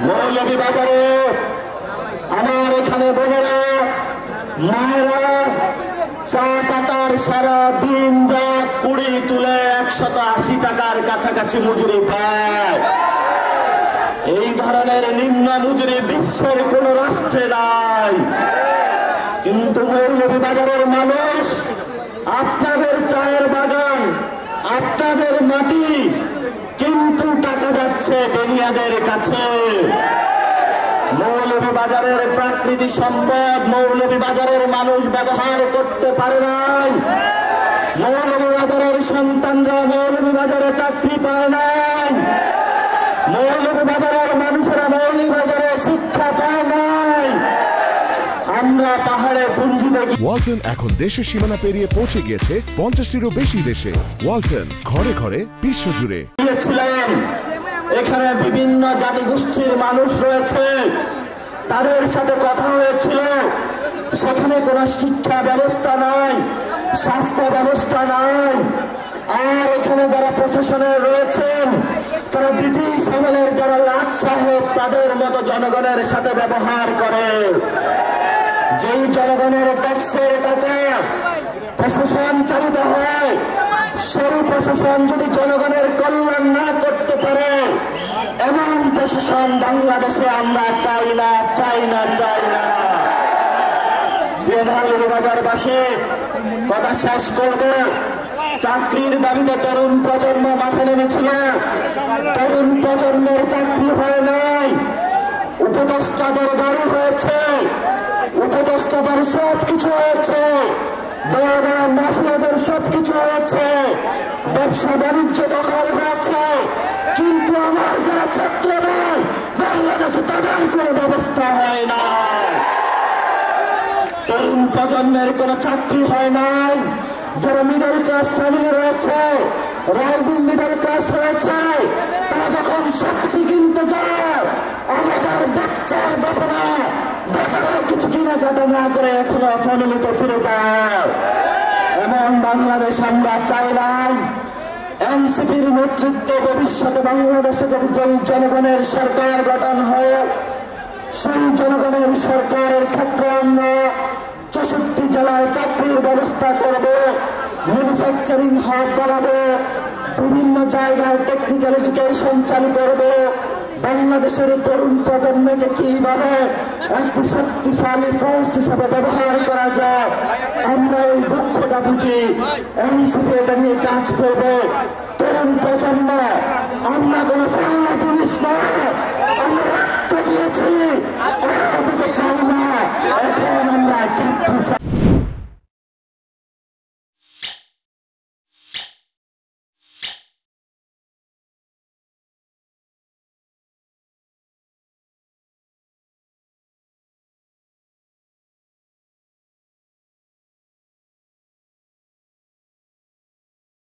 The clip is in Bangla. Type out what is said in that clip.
মৌলভীবাজারে আমার এখানে বোনেরা মায়েরা চা পাতার সারা দিন রাত কুড়ি তুলে 180 টাকার কাছাকাছি মজুরি পায়। এই ধরনের নিম্ন মজুরি বিশ্বের কোন রাষ্ট্রে নাই। কিন্তু মৌলভীবাজারের মানুষ, আপনাদের চায়ের বাগান, আপনাদের মাটি, কিন্তু টাকা যাচ্ছে বেনিয়াদের কাছে। মৌলভীবাজারের প্রাকৃতিক সম্পদ মৌলভীবাজারের মানুষ ব্যবহার করতে পারে নাই। মৌলভীবাজারের সন্তানরা মৌলভীবাজারে চাকরি পায় নাই। মৌলভীবাজারের মানুষেরা মৌলভীবাজারে শিক্ষা পায় নাই। আমরা পাহাড়ে পুঞ্জি দেখি। ওয়ালটন এখন দেশের সীমানা পেরিয়ে পৌঁছে গিয়েছে 50টিরও বেশি দেশে। ওয়ালটন ঘরে ঘরে বিশ্বজুড়ে। এখানে বিভিন্ন জাতিগোষ্ঠীর মানুষ রয়েছে, তাদের সাথে কথা হয়েছিল। সেখানে কোনো শিক্ষা ব্যবস্থা নাই, স্বাস্থ্য ব্যবস্থা নাই। আর এখানে যারা প্রশাসনে রয়েছেন তারা ব্রিটিশ আমলের যারা লাট সাহেব, তাদের মতো জনগণের সাথে ব্যবহার করে। যেই জনগণের ট্যাক্সের টাকা প্রশাসন চালিত হয়, সেই প্রশাসন যদি জনগণের কল্যাণ না করতে পারে, এমন প্রশাসন বাংলাদেশে আমরা চাই না, চাই না, চাই না। মৌলভীবাজারবাসী, কথা শেষ করব। চাকরির দাবিতে তরুণ প্রজন্ম মাঠে নেমেছিল। তরুণ প্রজন্মের চাকরি হয় নাই। উপদেষ্টাদের বাড়ি হয়েছে, উপদেষ্টাদের সবকিছু হয়েছে, বড় বড় মাফিয়াদের সবকিছু হয়েছে, ব্যবসা বাণিজ্য দখল হয়েছে। কিন্তু আমার যারা ছাত্রদল বাংলাদেশে, তাদের কোনো ব্যবস্থা হয় না। তরুণ প্রজন্মের কোনো চাকরি হয় নাই। যারা মিডল ক্লাস ফ্যামিলি রয়েছে, রাইজিং মিডল ক্লাস রয়েছে, তারা যখন সবজি কিনতে যায়, আমাদের বাচ্চার বাবারা বাজারে কিছু কিনা যাতে না করে এখনো ফ্যামিলিতে ফিরে যায়। এমন বাংলাদেশ আমরা চাইলাম। এনসিপির নেতৃত্বে ভবিষ্যতে বাংলাদেশে যদি জনগণের সরকার গঠন হয়, সেই জনগণের সরকারের ক্ষেত্রে আমরা 64 জেলায় চাকরির ব্যবস্থা করব, ম্যানুফ্যাকচারিং হাব বাড়াবো, বিভিন্ন জায়গায় টেকনিক্যাল এডুকেশন চালু করব। বাংলাদেশের তরুণ প্রজন্মকে কিভাবে একটি শক্তিশালী ফোর্স হিসাবে ব্যবহার করা যায়, আমরা এই দুঃখটা বুঝি। এনসিপি এটা নিয়ে কাজ করবো। তরুণ প্রজন্ম আমরা কোনো ফাল্লা জিনিস নয়।